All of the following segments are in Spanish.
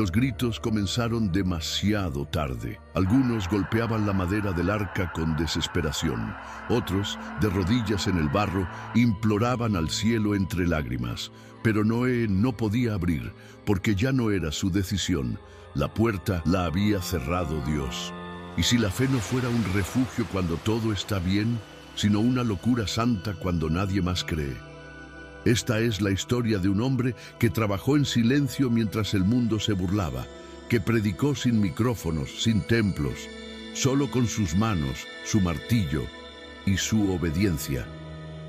Los gritos comenzaron demasiado tarde. Algunos golpeaban la madera del arca con desesperación. Otros, de rodillas en el barro, imploraban al cielo entre lágrimas. Pero Noé no podía abrir, porque ya no era su decisión. La puerta la había cerrado Dios. ¿Y si la fe no fuera un refugio cuando todo está bien, sino una locura santa cuando nadie más cree? Esta es la historia de un hombre que trabajó en silencio mientras el mundo se burlaba, que predicó sin micrófonos, sin templos, solo con sus manos, su martillo y su obediencia.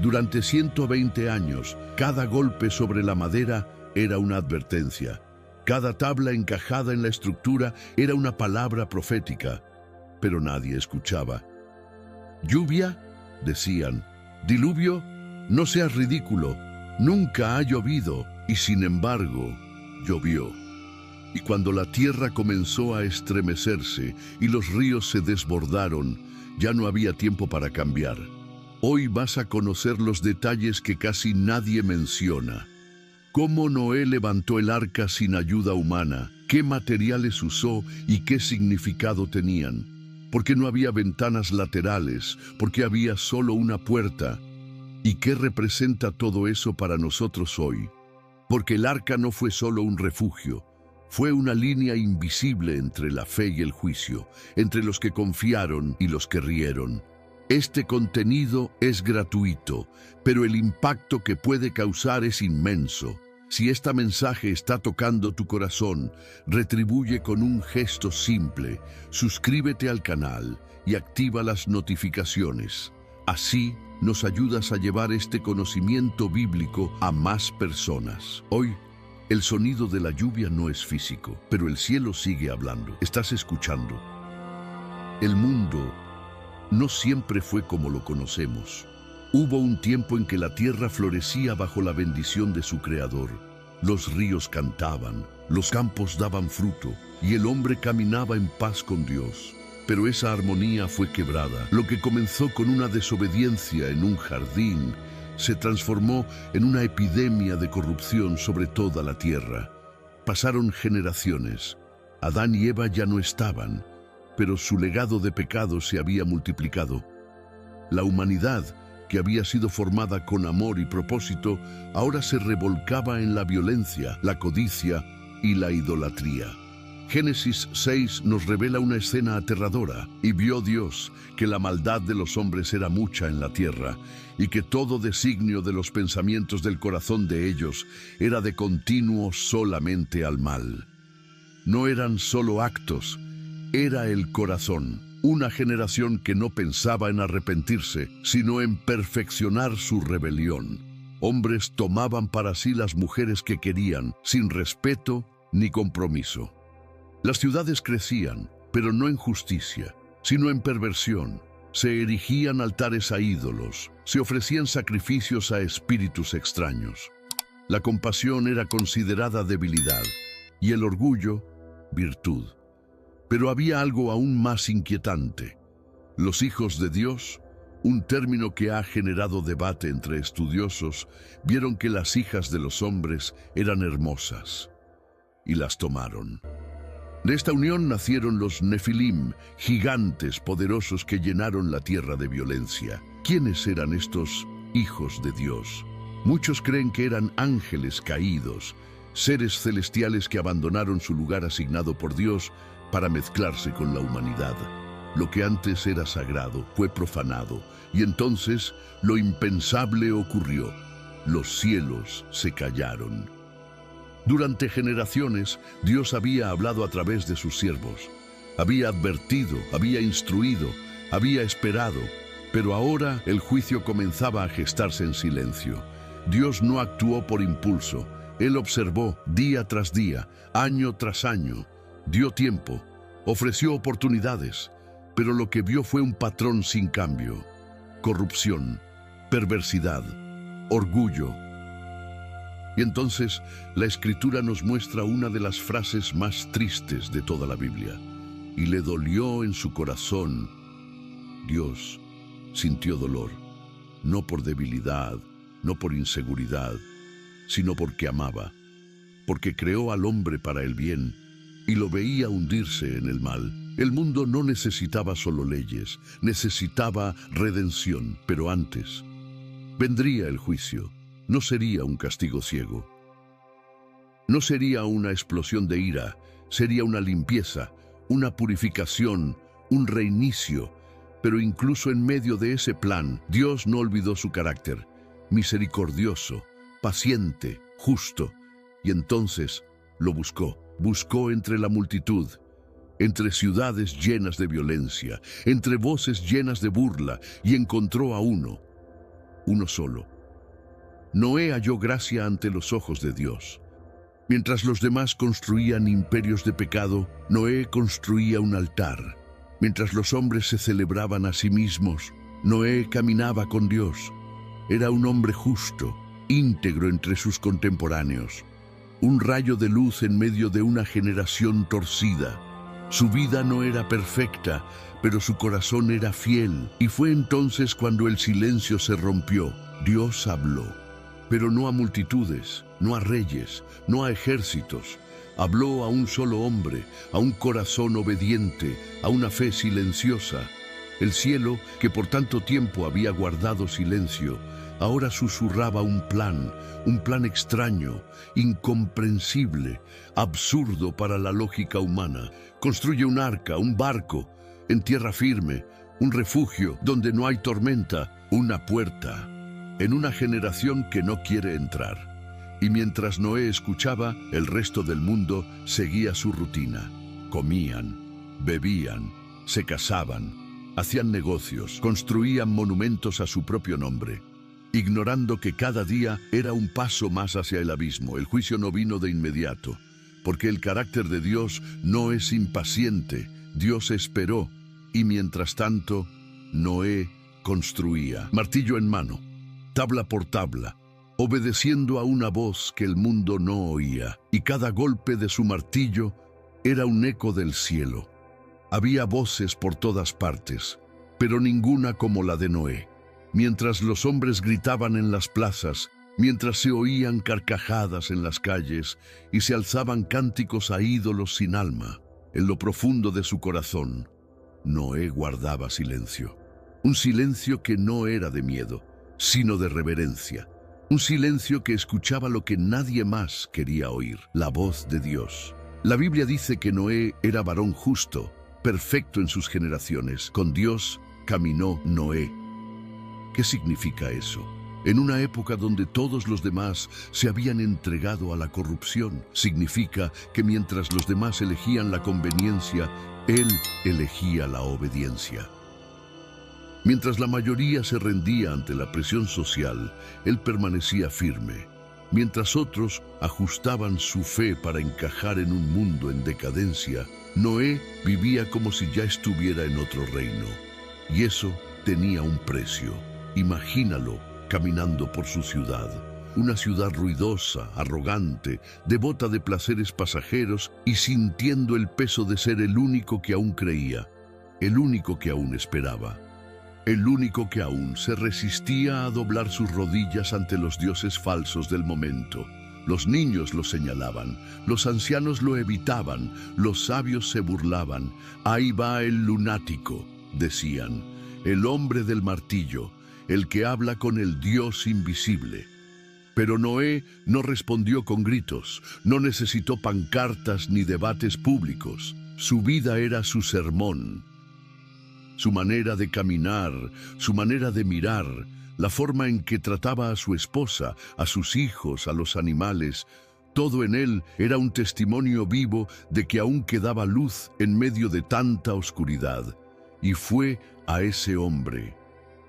Durante 120 años, cada golpe sobre la madera era una advertencia. Cada tabla encajada en la estructura era una palabra profética, pero nadie escuchaba. ¿Lluvia?, decían. ¿Diluvio? No seas ridículo. Nunca ha llovido, y sin embargo, llovió. Y cuando la tierra comenzó a estremecerse y los ríos se desbordaron, ya no había tiempo para cambiar. Hoy vas a conocer los detalles que casi nadie menciona. Cómo Noé levantó el arca sin ayuda humana, qué materiales usó y qué significado tenían. Porque no había ventanas laterales, porque había solo una puerta. ¿Y qué representa todo eso para nosotros hoy? Porque el arca no fue solo un refugio, fue una línea invisible entre la fe y el juicio, entre los que confiaron y los que rieron. Este contenido es gratuito, pero el impacto que puede causar es inmenso. Si este mensaje está tocando tu corazón, retribuye con un gesto simple, suscríbete al canal y activa las notificaciones. Así, nos ayudas a llevar este conocimiento bíblico a más personas. Hoy, el sonido de la lluvia no es físico, pero el cielo sigue hablando. Estás escuchando. El mundo no siempre fue como lo conocemos. Hubo un tiempo en que la tierra florecía bajo la bendición de su Creador. Los ríos cantaban, los campos daban fruto, y el hombre caminaba en paz con Dios. Pero esa armonía fue quebrada. Lo que comenzó con una desobediencia en un jardín se transformó en una epidemia de corrupción sobre toda la tierra. Pasaron generaciones. Adán y Eva ya no estaban, pero su legado de pecado se había multiplicado. La humanidad, que había sido formada con amor y propósito, ahora se revolcaba en la violencia, la codicia y la idolatría. Génesis 6 nos revela una escena aterradora. Y vio Dios que la maldad de los hombres era mucha en la tierra, y que todo designio de los pensamientos del corazón de ellos era de continuo solamente al mal. No eran solo actos, era el corazón. Una generación que no pensaba en arrepentirse, sino en perfeccionar su rebelión. Hombres tomaban para sí las mujeres que querían, sin respeto ni compromiso. Las ciudades crecían, pero no en justicia, sino en perversión. Se erigían altares a ídolos, se ofrecían sacrificios a espíritus extraños. La compasión era considerada debilidad y el orgullo, virtud. Pero había algo aún más inquietante. Los hijos de Dios, un término que ha generado debate entre estudiosos, vieron que las hijas de los hombres eran hermosas y las tomaron. De esta unión nacieron los Nefilim, gigantes poderosos que llenaron la tierra de violencia. ¿Quiénes eran estos hijos de Dios? Muchos creen que eran ángeles caídos, seres celestiales que abandonaron su lugar asignado por Dios para mezclarse con la humanidad. Lo que antes era sagrado fue profanado, y entonces lo impensable ocurrió. Los cielos se callaron. Durante generaciones, Dios había hablado a través de sus siervos. Había advertido, había instruido, había esperado, pero ahora el juicio comenzaba a gestarse en silencio. Dios no actuó por impulso. Él observó día tras día, año tras año. Dio tiempo, ofreció oportunidades, pero lo que vio fue un patrón sin cambio. Corrupción, perversidad, orgullo. Y entonces la Escritura nos muestra una de las frases más tristes de toda la Biblia. Y le dolió en su corazón. Dios sintió dolor, no por debilidad, no por inseguridad, sino porque amaba, porque creó al hombre para el bien y lo veía hundirse en el mal. El mundo no necesitaba solo leyes, necesitaba redención, pero antes vendría el juicio. No sería un castigo ciego. No sería una explosión de ira, sería una limpieza, una purificación, un reinicio. Pero incluso en medio de ese plan, Dios no olvidó su carácter, misericordioso, paciente, justo. Y entonces lo buscó entre la multitud, entre ciudades llenas de violencia, entre voces llenas de burla, y encontró a uno solo. Noé halló gracia ante los ojos de Dios. Mientras los demás construían imperios de pecado, Noé construía un altar. Mientras los hombres se celebraban a sí mismos, Noé caminaba con Dios. Era un hombre justo, íntegro entre sus contemporáneos, un rayo de luz en medio de una generación torcida. Su vida no era perfecta, pero su corazón era fiel. Y fue entonces cuando el silencio se rompió. Dios habló, pero no a multitudes, no a reyes, no a ejércitos. Habló a un solo hombre, a un corazón obediente, a una fe silenciosa. El cielo, que por tanto tiempo había guardado silencio, ahora susurraba un plan extraño, incomprensible, absurdo para la lógica humana. Construye un arca, un barco, en tierra firme, un refugio donde no hay tormenta, una puerta, en una generación que no quiere entrar. Y mientras Noé escuchaba, el resto del mundo seguía su rutina. Comían, bebían, se casaban, hacían negocios, construían monumentos a su propio nombre, ignorando que cada día era un paso más hacia el abismo. El juicio no vino de inmediato, porque el carácter de Dios no es impaciente. Dios esperó, y mientras tanto, Noé construía, martillo en mano, tabla por tabla, obedeciendo a una voz que el mundo no oía, y cada golpe de su martillo era un eco del cielo. Había voces por todas partes, pero ninguna como la de Noé. Mientras los hombres gritaban en las plazas, mientras se oían carcajadas en las calles y se alzaban cánticos a ídolos sin alma, en lo profundo de su corazón, Noé guardaba silencio. Un silencio que no era de miedo, sino de reverencia. Un silencio que escuchaba lo que nadie más quería oír, la voz de Dios. La Biblia dice que Noé era varón justo, perfecto en sus generaciones. Con Dios caminó Noé. ¿Qué significa eso? En una época donde todos los demás se habían entregado a la corrupción, significa que mientras los demás elegían la conveniencia, él elegía la obediencia. Mientras la mayoría se rendía ante la presión social, él permanecía firme. Mientras otros ajustaban su fe para encajar en un mundo en decadencia, Noé vivía como si ya estuviera en otro reino. Y eso tenía un precio. Imagínalo caminando por su ciudad. Una ciudad ruidosa, arrogante, devota de placeres pasajeros y sintiendo el peso de ser el único que aún creía, el único que aún esperaba. El único que aún se resistía a doblar sus rodillas ante los dioses falsos del momento. Los niños lo señalaban, los ancianos lo evitaban, los sabios se burlaban. Ahí va el lunático, decían, el hombre del martillo, el que habla con el Dios invisible. Pero Noé no respondió con gritos, no necesitó pancartas ni debates públicos. Su vida era su sermón. Su manera de caminar, su manera de mirar, la forma en que trataba a su esposa, a sus hijos, a los animales, todo en él era un testimonio vivo de que aún quedaba luz en medio de tanta oscuridad. Y fue a ese hombre,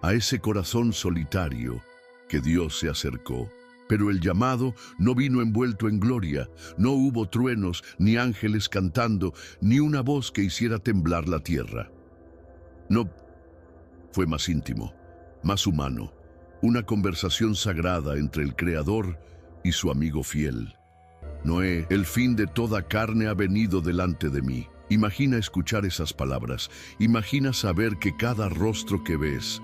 a ese corazón solitario, que Dios se acercó. Pero el llamado no vino envuelto en gloria, no hubo truenos, ni ángeles cantando, ni una voz que hiciera temblar la tierra. No, fue más íntimo, más humano, una conversación sagrada entre el Creador y su amigo fiel. Noé, el fin de toda carne ha venido delante de mí. Imagina escuchar esas palabras, imagina saber que cada rostro que ves,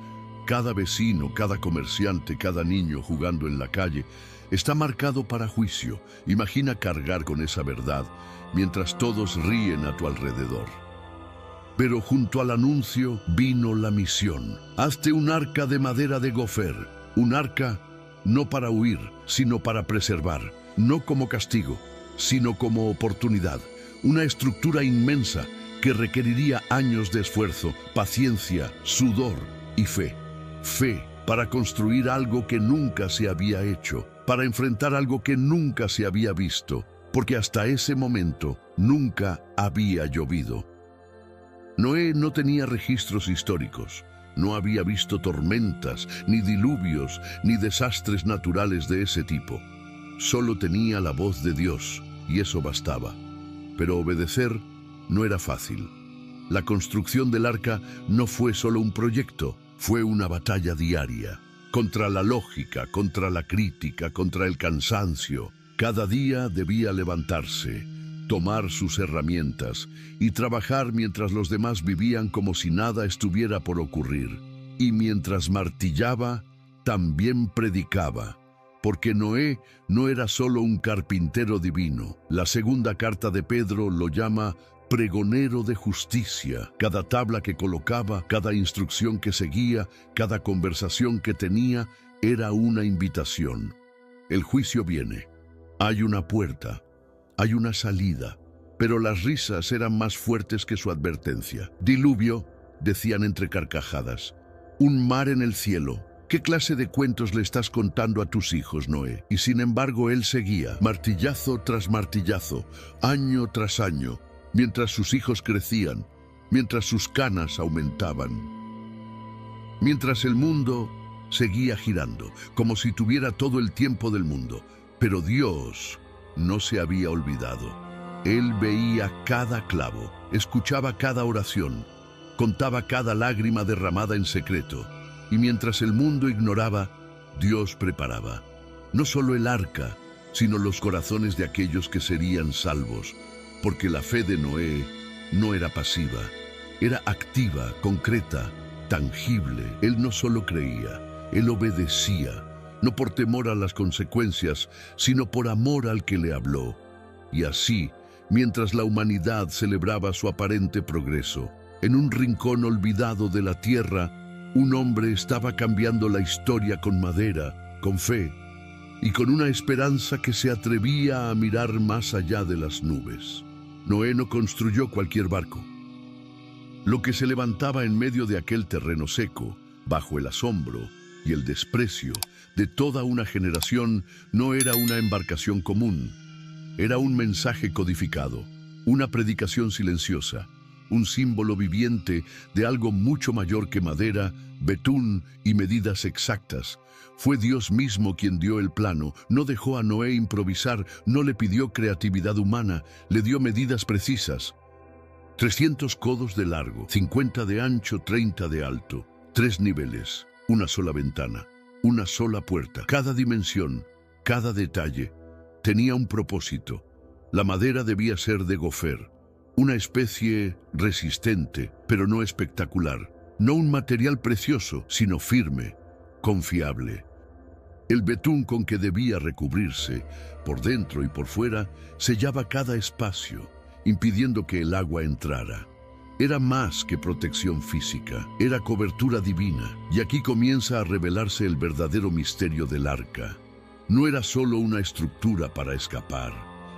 Cada vecino, cada comerciante, cada niño jugando en la calle está marcado para juicio. Imagina cargar con esa verdad mientras todos ríen a tu alrededor. Pero junto al anuncio vino la misión. Hazte un arca de madera de gofer, un arca no para huir, sino para preservar, no como castigo, sino como oportunidad. Una estructura inmensa que requeriría años de esfuerzo, paciencia, sudor y fe. Fe para construir algo que nunca se había hecho, para enfrentar algo que nunca se había visto, porque hasta ese momento nunca había llovido. Noé no tenía registros históricos, no había visto tormentas, ni diluvios, ni desastres naturales de ese tipo. Solo tenía la voz de Dios, y eso bastaba. Pero obedecer no era fácil. La construcción del arca no fue solo un proyecto, fue una batalla diaria, contra la lógica, contra la crítica, contra el cansancio. Cada día debía levantarse, tomar sus herramientas y trabajar mientras los demás vivían como si nada estuviera por ocurrir. Y mientras martillaba, también predicaba, porque Noé no era solo un carpintero divino. La segunda carta de Pedro lo llama pregonero de justicia. Cada tabla que colocaba, cada instrucción que seguía, cada conversación que tenía, era una invitación. El juicio viene. Hay una puerta, hay una salida, pero las risas eran más fuertes que su advertencia. Diluvio, decían entre carcajadas. Un mar en el cielo. ¿Qué clase de cuentos le estás contando a tus hijos, Noé? Y sin embargo él seguía, martillazo tras martillazo, año tras año, mientras sus hijos crecían, mientras sus canas aumentaban. Mientras el mundo seguía girando, como si tuviera todo el tiempo del mundo. Pero Dios no se había olvidado. Él veía cada clavo, escuchaba cada oración, contaba cada lágrima derramada en secreto. Y mientras el mundo ignoraba, Dios preparaba no solo el arca, sino los corazones de aquellos que serían salvos. Porque la fe de Noé no era pasiva, era activa, concreta, tangible. Él no solo creía, él obedecía, no por temor a las consecuencias, sino por amor al que le habló. Y así, mientras la humanidad celebraba su aparente progreso, en un rincón olvidado de la tierra, un hombre estaba cambiando la historia con madera, con fe, y con una esperanza que se atrevía a mirar más allá de las nubes. Noé no construyó cualquier barco. Lo que se levantaba en medio de aquel terreno seco, bajo el asombro y el desprecio de toda una generación, no era una embarcación común. Era un mensaje codificado, una predicación silenciosa, un símbolo viviente de algo mucho mayor que madera, betún y medidas exactas. Fue Dios mismo quien dio el plano, no dejó a Noé improvisar, no le pidió creatividad humana, le dio medidas precisas. 300 codos de largo, 50 de ancho, 30 de alto, 3 niveles, una sola ventana, una sola puerta. Cada dimensión, cada detalle, tenía un propósito. La madera debía ser de gofer, una especie resistente, pero no espectacular. No un material precioso, sino firme, confiable. El betún con que debía recubrirse, por dentro y por fuera, sellaba cada espacio, impidiendo que el agua entrara. Era más que protección física, era cobertura divina, y aquí comienza a revelarse el verdadero misterio del arca. No era solo una estructura para escapar,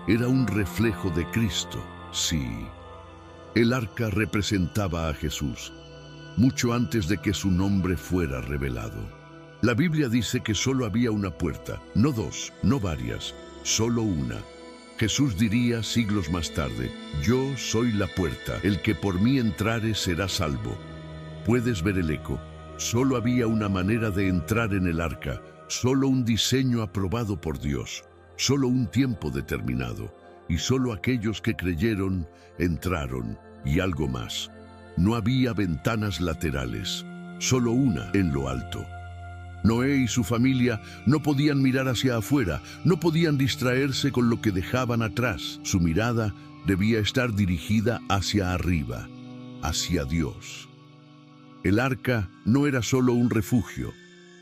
era un reflejo de Cristo. Sí, el arca representaba a Jesús, mucho antes de que su nombre fuera revelado. La Biblia dice que solo había una puerta, no dos, no varias, solo una. Jesús diría siglos más tarde, yo soy la puerta, el que por mí entrare será salvo. ¿Puedes ver el eco? Solo había una manera de entrar en el arca, solo un diseño aprobado por Dios, solo un tiempo determinado, y solo aquellos que creyeron entraron, y algo más. No había ventanas laterales, solo una en lo alto. Noé y su familia no podían mirar hacia afuera, no podían distraerse con lo que dejaban atrás. Su mirada debía estar dirigida hacia arriba, hacia Dios. El arca no era solo un refugio,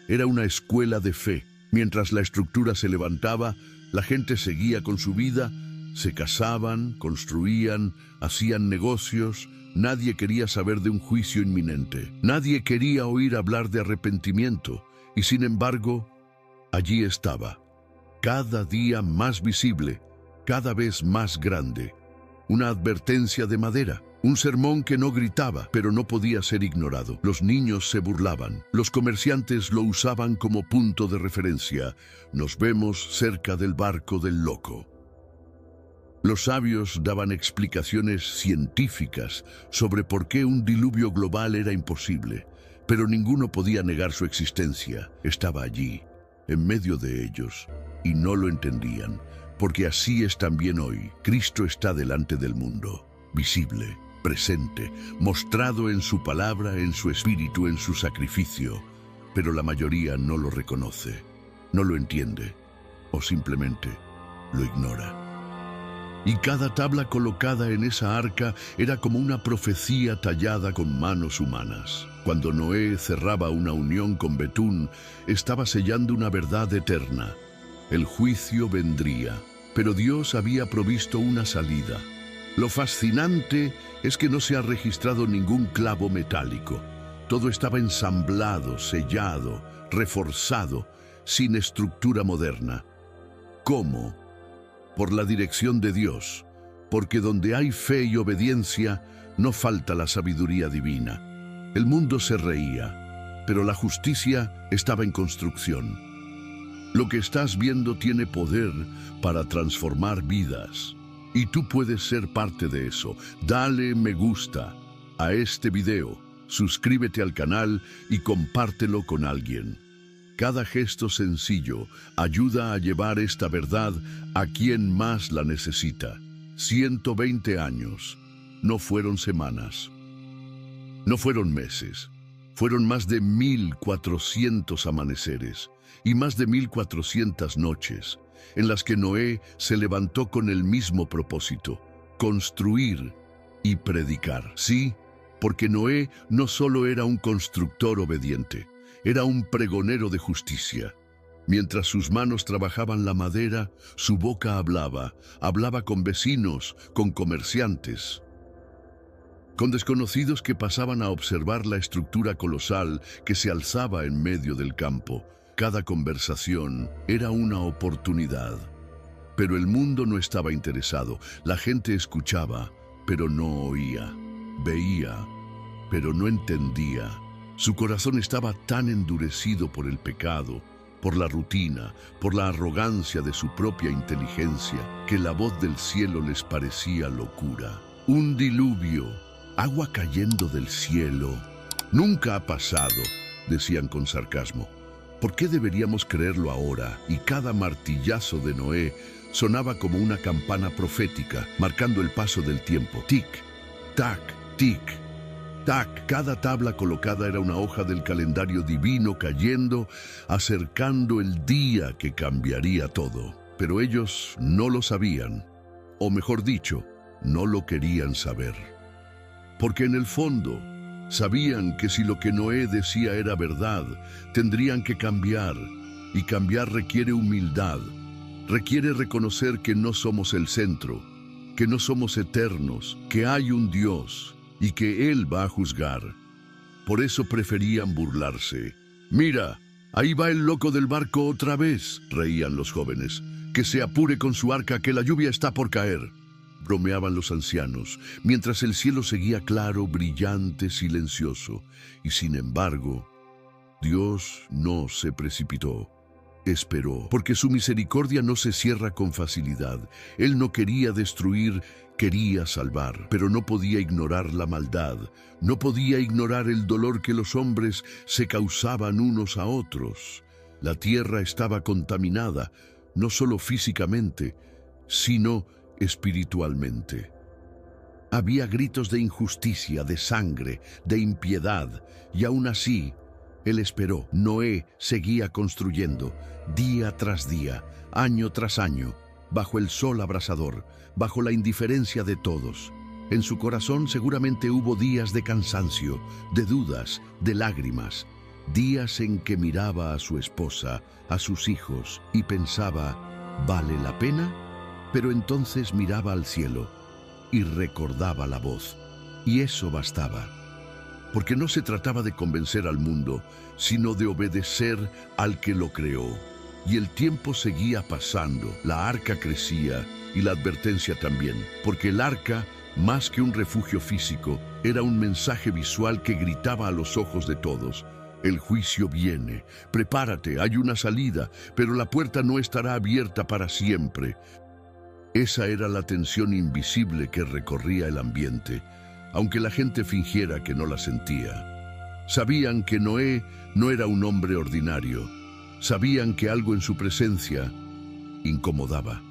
era una escuela de fe. Mientras la estructura se levantaba, la gente seguía con su vida, se casaban, construían, hacían negocios. Nadie quería saber de un juicio inminente. Nadie quería oír hablar de arrepentimiento. Y sin embargo, allí estaba, cada día más visible, cada vez más grande. Una advertencia de madera. Un sermón que no gritaba, pero no podía ser ignorado. Los niños se burlaban. Los comerciantes lo usaban como punto de referencia. Nos vemos cerca del barco del loco. Los sabios daban explicaciones científicas sobre por qué un diluvio global era imposible, pero ninguno podía negar su existencia. Estaba allí, en medio de ellos, y no lo entendían, porque así es también hoy. Cristo está delante del mundo, visible, presente, mostrado en su palabra, en su espíritu, en su sacrificio, pero la mayoría no lo reconoce, no lo entiende, o simplemente lo ignora. Y cada tabla colocada en esa arca era como una profecía tallada con manos humanas. Cuando Noé cerraba una unión con Betún, estaba sellando una verdad eterna. El juicio vendría, pero Dios había provisto una salida. Lo fascinante es que no se ha registrado ningún clavo metálico. Todo estaba ensamblado, sellado, reforzado, sin estructura moderna. ¿Cómo? Por la dirección de Dios, porque donde hay fe y obediencia, no falta la sabiduría divina. El mundo se reía, pero la justicia estaba en construcción. Lo que estás viendo tiene poder para transformar vidas. Y tú puedes ser parte de eso. Dale me gusta a este video, suscríbete al canal y compártelo con alguien. Cada gesto sencillo ayuda a llevar esta verdad a quien más la necesita. 120 años. No fueron semanas. No fueron meses. Fueron más de 1400 amaneceres y más de 1400 noches en las que Noé se levantó con el mismo propósito: construir y predicar. Sí, porque Noé no solo era un constructor obediente, era un pregonero de justicia. Mientras sus manos trabajaban la madera, su boca hablaba con vecinos, con comerciantes, con desconocidos que pasaban a observar la estructura colosal que se alzaba en medio del campo. Cada conversación era una oportunidad. Pero el mundo no estaba interesado. La gente escuchaba, pero no oía. Veía, pero no entendía. Su corazón estaba tan endurecido por el pecado, por la rutina, por la arrogancia de su propia inteligencia, que la voz del cielo les parecía locura. Un diluvio, agua cayendo del cielo. Nunca ha pasado, decían con sarcasmo. ¿Por qué deberíamos creerlo ahora? Y cada martillazo de Noé sonaba como una campana profética, marcando el paso del tiempo. Tic, tac, tic, tac. Cada tabla colocada era una hoja del calendario divino cayendo, acercando el día que cambiaría todo. Pero ellos no lo sabían, o mejor dicho, no lo querían saber. Porque en el fondo, sabían que si lo que Noé decía era verdad, tendrían que cambiar, y cambiar requiere humildad, requiere reconocer que no somos el centro, que no somos eternos, que hay un Dios y que Él va a juzgar. Por eso preferían burlarse. «Mira, ahí va el loco del barco otra vez», reían los jóvenes. «Que se apure con su arca, que la lluvia está por caer», bromeaban los ancianos, mientras el cielo seguía claro, brillante, silencioso. Y sin embargo, Dios no se precipitó. Esperó, porque su misericordia no se cierra con facilidad. Él no quería destruir, quería salvar, pero no podía ignorar la maldad, no podía ignorar el dolor que los hombres se causaban unos a otros. La tierra estaba contaminada, no solo físicamente, sino espiritualmente. Había gritos de injusticia, de sangre, de impiedad, y aún así, Él esperó. Noé seguía construyendo, día tras día, año tras año, bajo el sol abrasador, bajo la indiferencia de todos. En su corazón seguramente hubo días de cansancio, de dudas, de lágrimas, días en que miraba a su esposa, a sus hijos y pensaba, ¿vale la pena? Pero entonces miraba al cielo y recordaba la voz, y eso bastaba. Porque no se trataba de convencer al mundo, sino de obedecer al que lo creó. Y el tiempo seguía pasando, la arca crecía y la advertencia también, porque el arca, más que un refugio físico, era un mensaje visual que gritaba a los ojos de todos. El juicio viene, prepárate, hay una salida, pero la puerta no estará abierta para siempre. Esa era la tensión invisible que recorría el ambiente, aunque la gente fingiera que no la sentía. Sabían que Noé no era un hombre ordinario. Sabían que algo en su presencia incomodaba.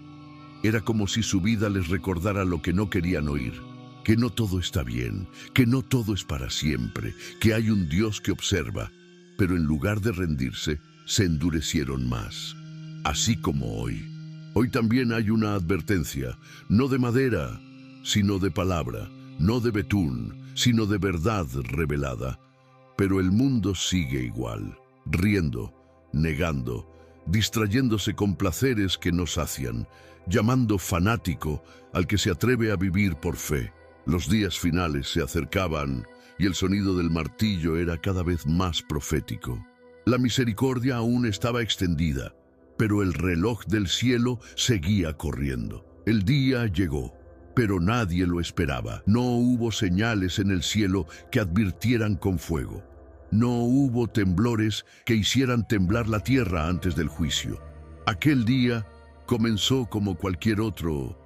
Era como si su vida les recordara lo que no querían oír, que no todo está bien, que no todo es para siempre, que hay un Dios que observa, pero en lugar de rendirse, se endurecieron más. Así como hoy. Hoy también hay una advertencia, no de madera, sino de palabra, no de betún, sino de verdad revelada. Pero el mundo sigue igual, riendo, negando, distrayéndose con placeres que no sacian, llamando fanático al que se atreve a vivir por fe. Los días finales se acercaban y el sonido del martillo era cada vez más profético. La misericordia aún estaba extendida, pero el reloj del cielo seguía corriendo. El día llegó, pero nadie lo esperaba. No hubo señales en el cielo que advirtieran con fuego. No hubo temblores que hicieran temblar la tierra antes del juicio. Aquel día comenzó como cualquier otro,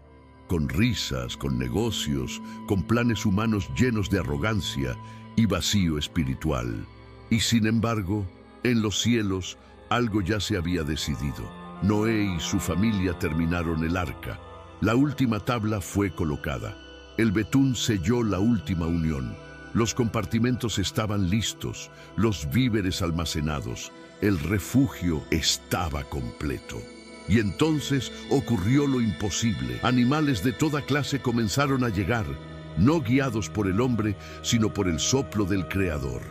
con risas, con negocios, con planes humanos llenos de arrogancia y vacío espiritual. Y sin embargo, en los cielos, algo ya se había decidido. Noé y su familia terminaron el arca. La última tabla fue colocada. El betún selló la última unión. Los compartimentos estaban listos, los víveres almacenados. El refugio estaba completo. Y entonces ocurrió lo imposible. Animales de toda clase comenzaron a llegar, no guiados por el hombre, sino por el soplo del Creador.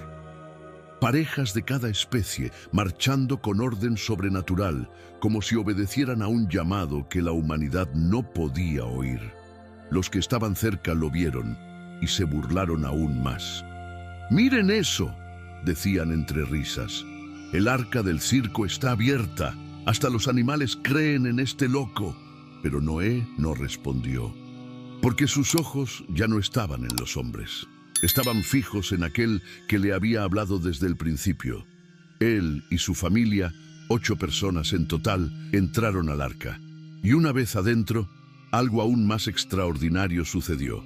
Parejas de cada especie, marchando con orden sobrenatural, como si obedecieran a un llamado que la humanidad no podía oír. Los que estaban cerca lo vieron y se burlaron aún más. «¡Miren eso!», decían entre risas. «El arca del circo está abierta. Hasta los animales creen en este loco». Pero Noé no respondió, porque sus ojos ya no estaban en los hombres. Estaban fijos en aquel que le había hablado desde el principio. Él y su familia, 8 personas en total, entraron al arca. Y una vez adentro, algo aún más extraordinario sucedió.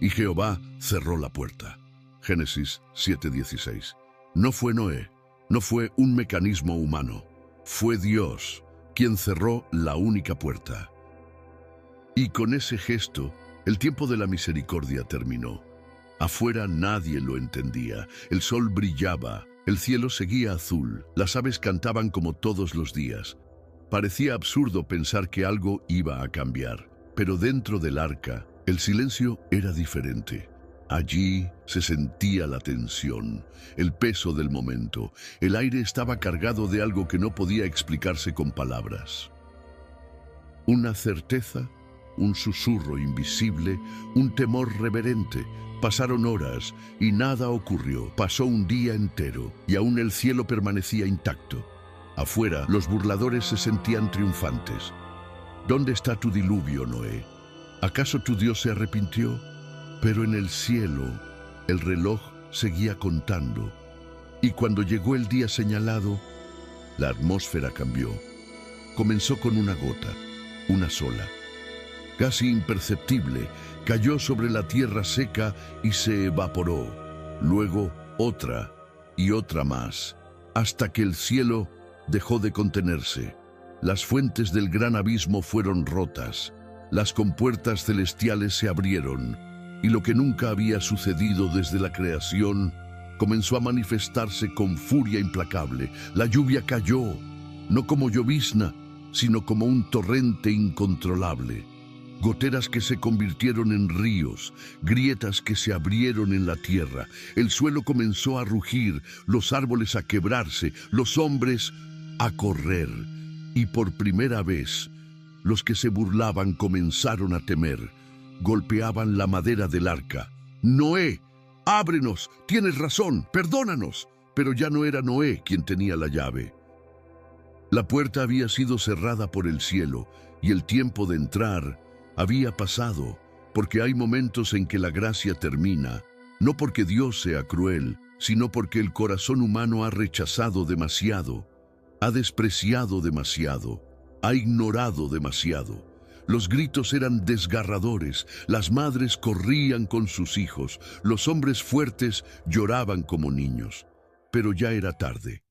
Y Jehová cerró la puerta. Génesis 7:16. No fue Noé, no fue un mecanismo humano. Fue Dios quien cerró la única puerta. Y con ese gesto, el tiempo de la misericordia terminó. Afuera nadie lo entendía. El sol brillaba, el cielo seguía azul, las aves cantaban como todos los días. Parecía absurdo pensar que algo iba a cambiar, pero dentro del arca, el silencio era diferente. Allí se sentía la tensión, el peso del momento. El aire estaba cargado de algo que no podía explicarse con palabras. Una certeza, un susurro invisible, un temor reverente. Pasaron horas y nada ocurrió. Pasó un día entero y aún el cielo permanecía intacto. Afuera, los burladores se sentían triunfantes. ¿Dónde está tu diluvio, Noé? ¿Acaso tu Dios se arrepintió? Pero en el cielo, el reloj seguía contando. Y cuando llegó el día señalado, la atmósfera cambió. Comenzó con una gota, una sola. Casi imperceptible, cayó sobre la tierra seca y se evaporó. Luego otra y otra más, hasta que el cielo dejó de contenerse. Las fuentes del gran abismo fueron rotas, las compuertas celestiales se abrieron, y lo que nunca había sucedido desde la creación comenzó a manifestarse con furia implacable. La lluvia cayó, no como llovizna, sino como un torrente incontrolable. goteras que se convirtieron en ríos, grietas que se abrieron en la tierra. El suelo comenzó a rugir, los árboles a quebrarse, los hombres a correr. Y por primera vez, los que se burlaban comenzaron a temer. Golpeaban la madera del arca. «Noé, ábrenos, tienes razón, perdónanos». Pero ya no era Noé quien tenía la llave. La puerta había sido cerrada por el cielo y el tiempo de entrar había pasado, porque hay momentos en que la gracia termina, no porque Dios sea cruel, sino porque el corazón humano ha rechazado demasiado, ha despreciado demasiado, ha ignorado demasiado. Los gritos eran desgarradores, las madres corrían con sus hijos, los hombres fuertes lloraban como niños. Pero ya era tarde.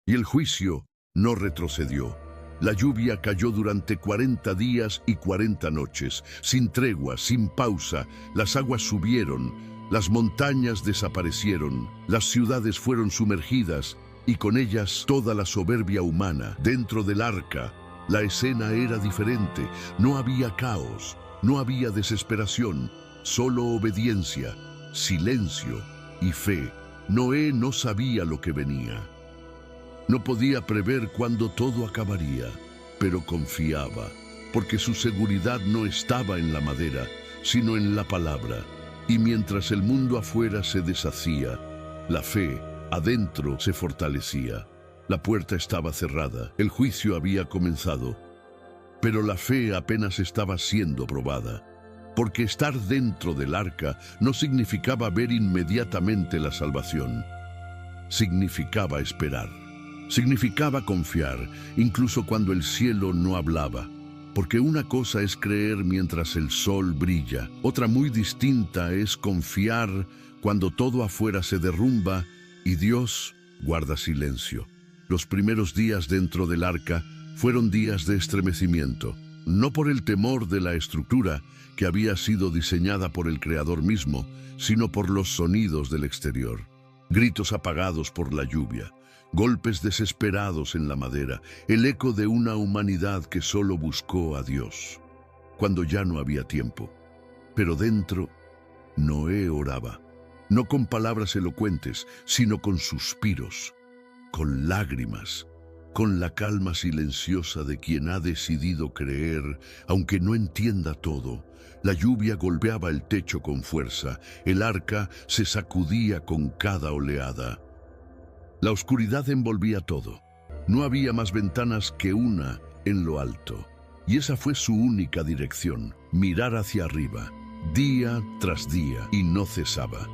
Y el juicio no retrocedió. La lluvia cayó durante 40 días y 40 noches, sin tregua, sin pausa. Las aguas subieron, las montañas desaparecieron, las ciudades fueron sumergidas y con ellas toda la soberbia humana. Dentro del arca, la escena era diferente. No había caos, no había desesperación, solo obediencia, silencio y fe. Noé no sabía lo que venía. No podía prever cuándo todo acabaría, pero confiaba, porque su seguridad no estaba en la madera, sino en la palabra. Y mientras el mundo afuera se deshacía, la fe adentro se fortalecía. La puerta estaba cerrada, el juicio había comenzado, pero la fe apenas estaba siendo probada. Porque estar dentro del arca no significaba ver inmediatamente la salvación. Significaba esperar. Significaba confiar, incluso cuando el cielo no hablaba. Porque una cosa es creer mientras el sol brilla. Otra muy distinta es confiar cuando todo afuera se derrumba y Dios guarda silencio. Los primeros días dentro del arca fueron días de estremecimiento. No por el temor de la estructura, que había sido diseñada por el Creador mismo, sino por los sonidos del exterior. Gritos apagados por la lluvia, golpes desesperados en la madera, el eco de una humanidad que solo buscó a Dios, cuando ya no había tiempo. Pero dentro, Noé oraba, no con palabras elocuentes, sino con suspiros, con lágrimas, con la calma silenciosa de quien ha decidido creer, aunque no entienda todo. La lluvia golpeaba el techo con fuerza, el arca se sacudía con cada oleada. La oscuridad envolvía todo. No había más ventanas que una en lo alto, y esa fue su única dirección, mirar hacia arriba, día tras día, y no cesaba.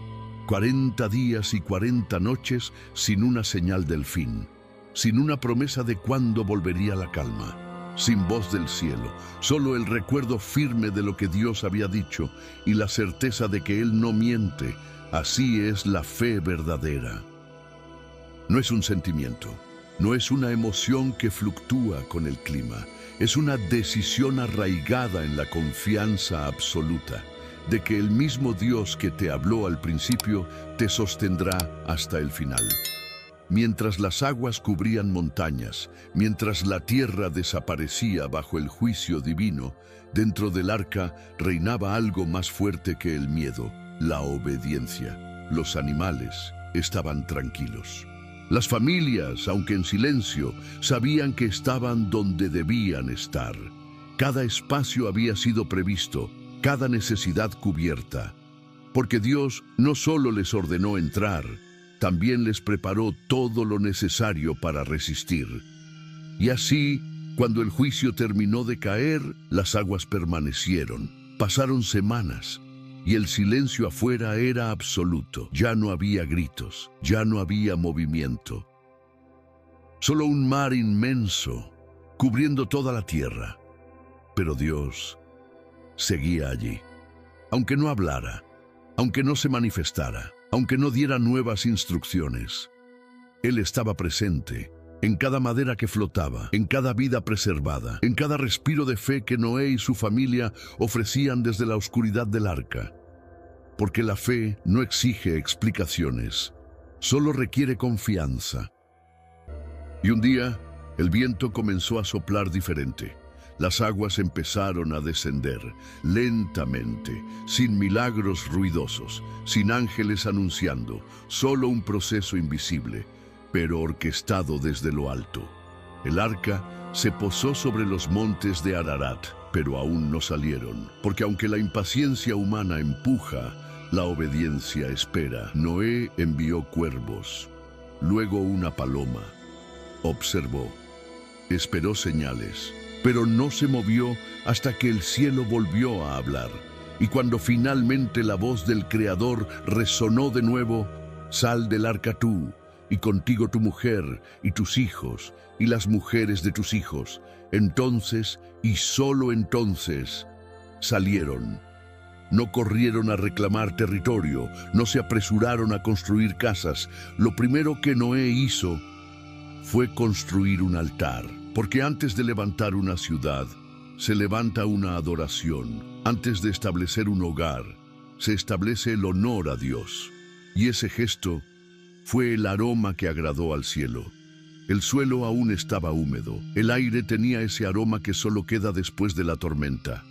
40 días y 40 noches sin una señal del fin, sin una promesa de cuándo volvería la calma. Sin voz del cielo, solo el recuerdo firme de lo que Dios había dicho y la certeza de que Él no miente. Así es la fe verdadera. No es un sentimiento, no es una emoción que fluctúa con el clima. Es una decisión arraigada en la confianza absoluta de que el mismo Dios que te habló al principio te sostendrá hasta el final. Mientras las aguas cubrían montañas, mientras la tierra desaparecía bajo el juicio divino, dentro del arca reinaba algo más fuerte que el miedo, la obediencia. Los animales estaban tranquilos. Las familias, aunque en silencio, sabían que estaban donde debían estar. Cada espacio había sido previsto, cada necesidad cubierta, porque Dios no solo les ordenó entrar, también les preparó todo lo necesario para resistir. Y así, cuando el juicio terminó de caer, las aguas permanecieron. Pasaron semanas, y el silencio afuera era absoluto. Ya no había gritos, ya no había movimiento. Solo un mar inmenso, cubriendo toda la tierra. Pero Dios seguía allí, aunque no hablara, aunque no se manifestara, aunque no diera nuevas instrucciones. Él estaba presente en cada madera que flotaba, en cada vida preservada, en cada respiro de fe que Noé y su familia ofrecían desde la oscuridad del arca. Porque la fe no exige explicaciones, solo requiere confianza. Y un día, el viento comenzó a soplar diferente. Las aguas empezaron a descender, lentamente, sin milagros ruidosos, sin ángeles anunciando, solo un proceso invisible, pero orquestado desde lo alto. El arca se posó sobre los montes de Ararat, pero aún no salieron, porque aunque la impaciencia humana empuja, la obediencia espera. Noé envió cuervos, luego una paloma. Observó, esperó señales, pero no se movió hasta que el cielo volvió a hablar. Y cuando finalmente la voz del Creador resonó de nuevo, «Sal del arca tú, y contigo tu mujer, y tus hijos, y las mujeres de tus hijos». Entonces, y solo entonces, salieron. No corrieron a reclamar territorio, no se apresuraron a construir casas. Lo primero que Noé hizo fue construir un altar, porque antes de levantar una ciudad, se levanta una adoración. Antes de establecer un hogar, se establece el honor a Dios. Y ese gesto fue el aroma que agradó al cielo. El suelo aún estaba húmedo. El aire tenía ese aroma que solo queda después de la tormenta.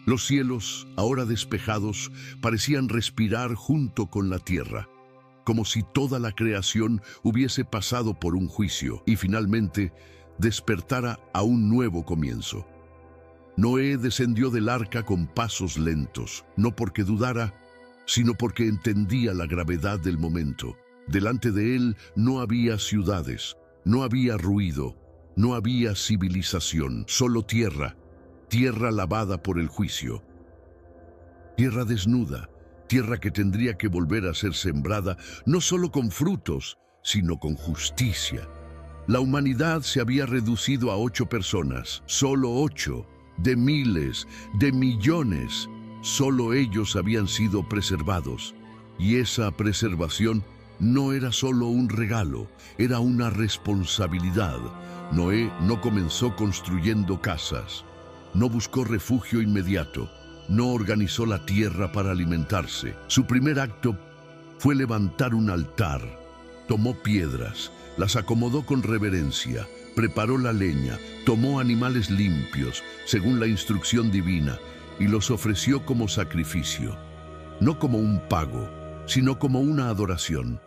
Los cielos, ahora despejados, parecían respirar junto con la tierra, como si toda la creación hubiese pasado por un juicio y finalmente despertara a un nuevo comienzo. Noé descendió del arca con pasos lentos, no porque dudara, sino porque entendía la gravedad del momento. Delante de él no había ciudades, no había ruido, no había civilización, solo tierra, tierra lavada por el juicio. Tierra desnuda, tierra que tendría que volver a ser sembrada no solo con frutos, sino con justicia. La humanidad se había reducido a 8 personas, solo 8, de miles, de millones. Solo ellos habían sido preservados, y esa preservación no era solo un regalo, era una responsabilidad. Noé no comenzó construyendo casas, no buscó refugio inmediato, no organizó la tierra para alimentarse. Su primer acto fue levantar un altar. Tomó piedras, las acomodó con reverencia, preparó la leña, tomó animales limpios, según la instrucción divina, y los ofreció como sacrificio, no como un pago, sino como una adoración.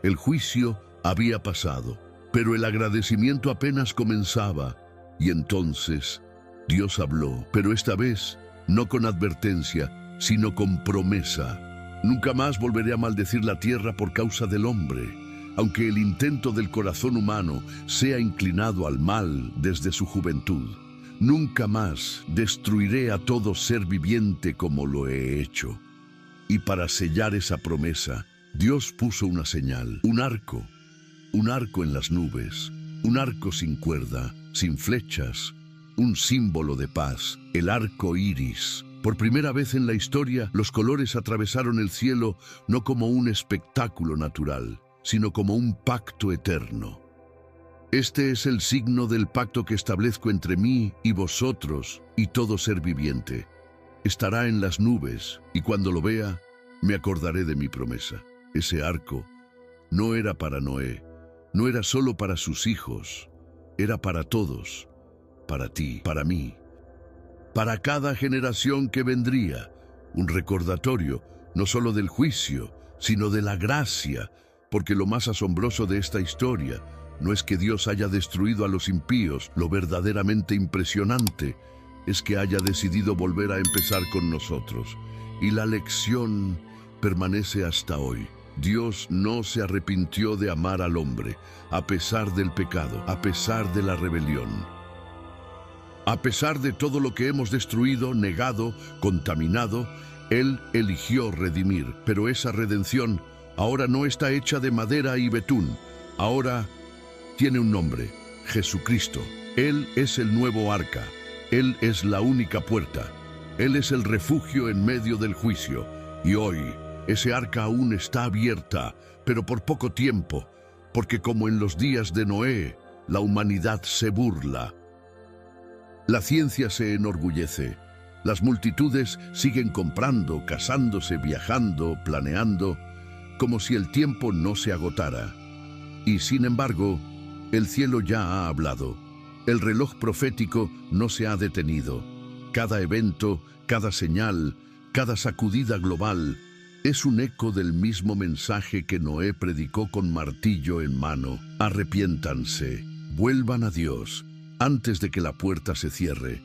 El juicio había pasado, pero el agradecimiento apenas comenzaba, y entonces Dios habló, pero esta vez no con advertencia, sino con promesa. Nunca más volveré a maldecir la tierra por causa del hombre, aunque el intento del corazón humano sea inclinado al mal desde su juventud. Nunca más destruiré a todo ser viviente como lo he hecho. Y para sellar esa promesa, Dios puso una señal, un arco en las nubes, un arco sin cuerda, sin flechas, un símbolo de paz, el arco iris. Por primera vez en la historia, los colores atravesaron el cielo no como un espectáculo natural, sino como un pacto eterno. Este es el signo del pacto que establezco entre mí y vosotros y todo ser viviente. Estará en las nubes, y cuando lo vea, me acordaré de mi promesa. Ese arco no era para Noé, no era solo para sus hijos, era para todos, para ti, para mí, para cada generación que vendría, un recordatorio no solo del juicio, sino de la gracia, porque lo más asombroso de esta historia no es que Dios haya destruido a los impíos, lo verdaderamente impresionante es que haya decidido volver a empezar con nosotros, y la lección permanece hasta hoy. Dios no se arrepintió de amar al hombre, a pesar del pecado, a pesar de la rebelión. A pesar de todo lo que hemos destruido, negado, contaminado, Él eligió redimir. Pero esa redención ahora no está hecha de madera y betún. Ahora tiene un nombre, Jesucristo. Él es el nuevo arca. Él es la única puerta. Él es el refugio en medio del juicio. Y hoy, ese arca aún está abierta, pero por poco tiempo, porque como en los días de Noé, la humanidad se burla. La ciencia se enorgullece. Las multitudes siguen comprando, casándose, viajando, planeando, como si el tiempo no se agotara. Y sin embargo, el cielo ya ha hablado. El reloj profético no se ha detenido. Cada evento, cada señal, cada sacudida global es un eco del mismo mensaje que Noé predicó con martillo en mano. Arrepiéntanse, vuelvan a Dios, antes de que la puerta se cierre.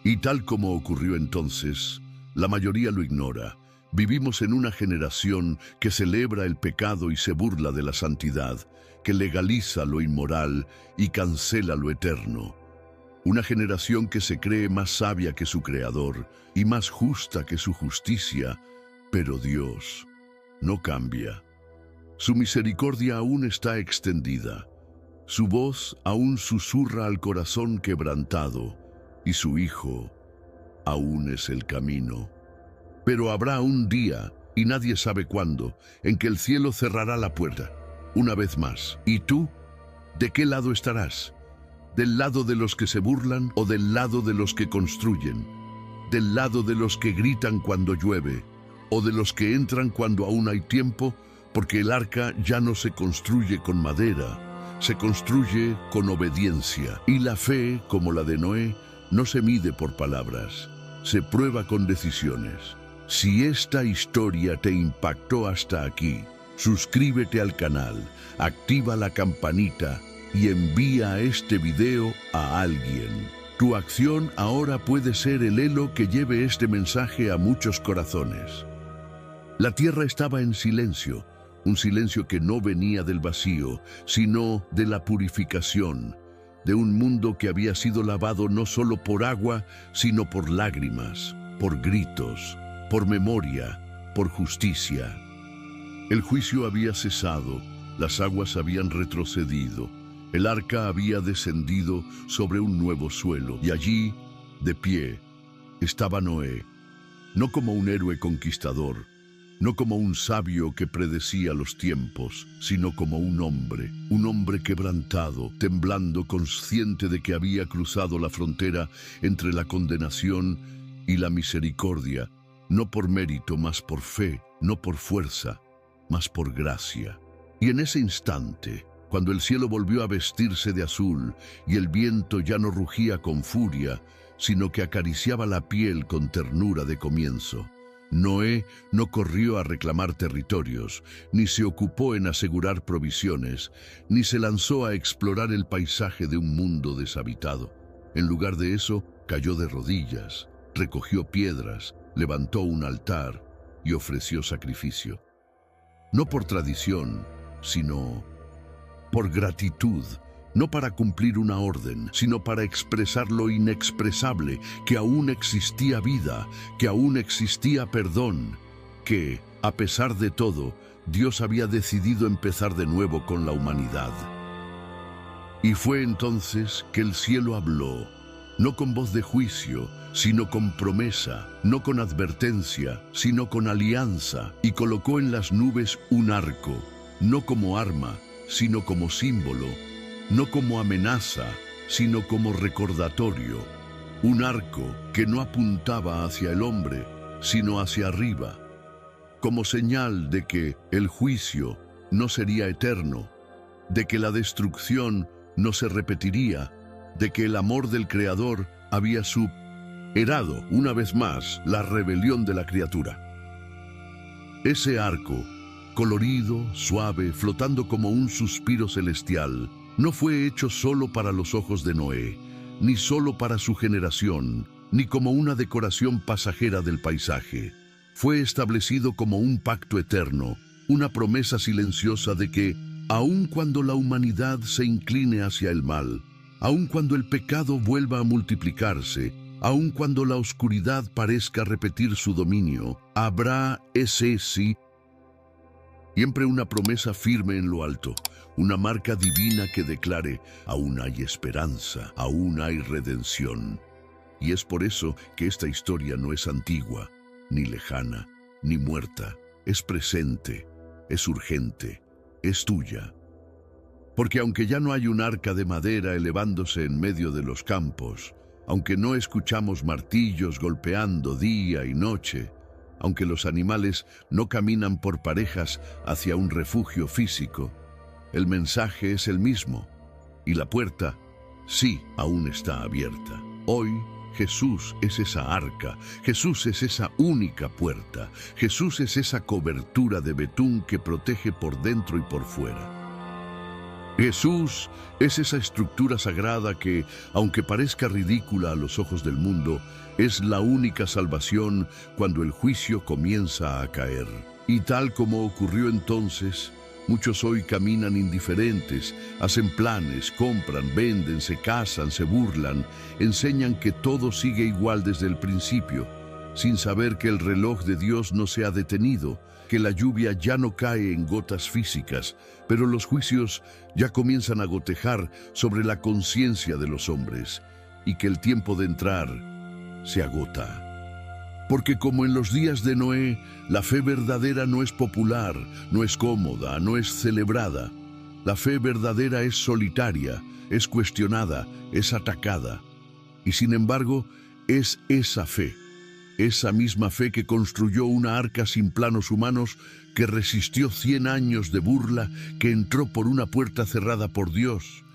Y tal como ocurrió entonces, la mayoría lo ignora. Vivimos en una generación que celebra el pecado y se burla de la santidad, que legaliza lo inmoral y cancela lo eterno. Una generación que se cree más sabia que su Creador y más justa que su justicia, pero Dios no cambia. Su misericordia aún está extendida. Su voz aún susurra al corazón quebrantado y su Hijo aún es el camino. Pero habrá un día, y nadie sabe cuándo, en que el cielo cerrará la puerta, una vez más. ¿Y tú? ¿De qué lado estarás? ¿Del lado de los que se burlan o del lado de los que construyen? ¿Del lado de los que gritan cuando llueve? ¿O de los que entran cuando aún hay tiempo? Porque el arca ya no se construye con madera, se construye con obediencia. Y la fe, como la de Noé, no se mide por palabras, se prueba con decisiones. Si esta historia te impactó hasta aquí, suscríbete al canal, activa la campanita y envía este video a alguien. Tu acción ahora puede ser el hilo que lleve este mensaje a muchos corazones. La tierra estaba en silencio, un silencio que no venía del vacío, sino de la purificación, de un mundo que había sido lavado no solo por agua, sino por lágrimas, por gritos, por memoria, por justicia. El juicio había cesado, las aguas habían retrocedido, el arca había descendido sobre un nuevo suelo, y allí, de pie, estaba Noé, no como un héroe conquistador, no como un sabio que predecía los tiempos, sino como un hombre quebrantado, temblando, consciente de que había cruzado la frontera entre la condenación y la misericordia, no por mérito, mas por fe, no por fuerza, mas por gracia. Y en ese instante, cuando el cielo volvió a vestirse de azul y el viento ya no rugía con furia, sino que acariciaba la piel con ternura de comienzo, Noé no corrió a reclamar territorios, ni se ocupó en asegurar provisiones, ni se lanzó a explorar el paisaje de un mundo deshabitado. En lugar de eso, cayó de rodillas, recogió piedras, levantó un altar y ofreció sacrificio. No por tradición, sino por gratitud, no para cumplir una orden, sino para expresar lo inexpresable, que aún existía vida, que aún existía perdón, que, a pesar de todo, Dios había decidido empezar de nuevo con la humanidad. Y fue entonces que el cielo habló, no con voz de juicio, sino con promesa, no con advertencia, sino con alianza, y colocó en las nubes un arco, no como arma, sino como símbolo, no como amenaza, sino como recordatorio, un arco que no apuntaba hacia el hombre, sino hacia arriba, como señal de que el juicio no sería eterno, de que la destrucción no se repetiría, de que el amor del Creador había superado una vez más la rebelión de la criatura. Ese arco, colorido, suave, flotando como un suspiro celestial, no fue hecho solo para los ojos de Noé, ni solo para su generación, ni como una decoración pasajera del paisaje. Fue establecido como un pacto eterno, una promesa silenciosa de que, aun cuando la humanidad se incline hacia el mal, aun cuando el pecado vuelva a multiplicarse, aun cuando la oscuridad parezca repetir su dominio, habrá siempre una promesa firme en lo alto, una marca divina que declare, aún hay esperanza, aún hay redención. Y es por eso que esta historia no es antigua, ni lejana, ni muerta, es presente, es urgente, es tuya. Porque aunque ya no hay un arca de madera elevándose en medio de los campos, aunque no escuchamos martillos golpeando día y noche, aunque los animales no caminan por parejas hacia un refugio físico, el mensaje es el mismo, y la puerta Sí, aún está abierta. Hoy Jesús es esa arca, Jesús es esa única puerta, Jesús es esa cobertura de betún que protege por dentro y por fuera. Jesús es esa estructura sagrada que, aunque parezca ridícula a los ojos del mundo, es la única salvación cuando el juicio comienza a caer. Y tal como ocurrió entonces, muchos hoy caminan indiferentes, hacen planes, compran, venden, se casan, se burlan, enseñan que todo sigue igual desde el principio, sin saber que el reloj de Dios no se ha detenido, que la lluvia ya no cae en gotas físicas, pero los juicios ya comienzan a gotejar sobre la conciencia de los hombres, y que el tiempo de entrar se agota. Porque como en los días de Noé, la fe verdadera no es popular, no es cómoda, no es celebrada. La fe verdadera es solitaria, es cuestionada, es atacada. Y sin embargo, es esa fe, esa misma fe que construyó una arca sin planos humanos, que resistió 100 años de burla, que entró por una puerta cerrada por Dios.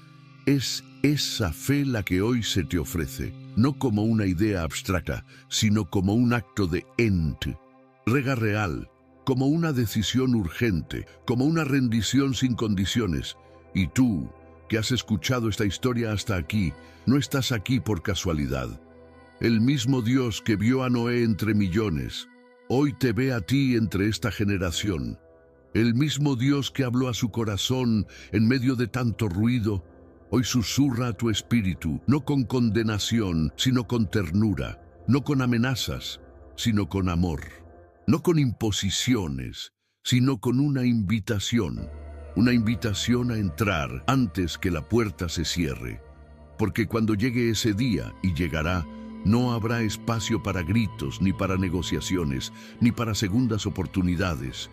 Es esa fe la que hoy se te ofrece, no como una idea abstracta, sino como un acto de entrega real, como una decisión urgente, como una rendición sin condiciones. Y tú, que has escuchado esta historia hasta aquí, no estás aquí por casualidad. El mismo Dios que vio a Noé entre millones, hoy te ve a ti entre esta generación. El mismo Dios que habló a su corazón en medio de tanto ruido, hoy susurra a tu espíritu, no con condenación, sino con ternura, no con amenazas, sino con amor, no con imposiciones, sino con una invitación a entrar antes que la puerta se cierre. Porque cuando llegue ese día, y llegará, no habrá espacio para gritos, ni para negociaciones, ni para segundas oportunidades.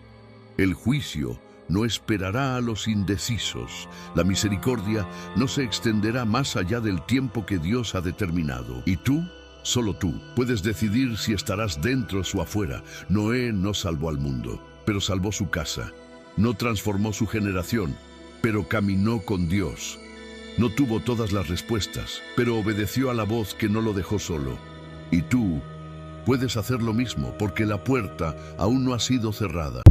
El juicio no esperará a los indecisos. La misericordia no se extenderá más allá del tiempo que Dios ha determinado. Y tú, solo tú, puedes decidir si estarás dentro o afuera. Noé no salvó al mundo, pero salvó su casa. No transformó su generación, pero caminó con Dios. No tuvo todas las respuestas, pero obedeció a la voz que no lo dejó solo. Y tú puedes hacer lo mismo, porque la puerta aún no ha sido cerrada.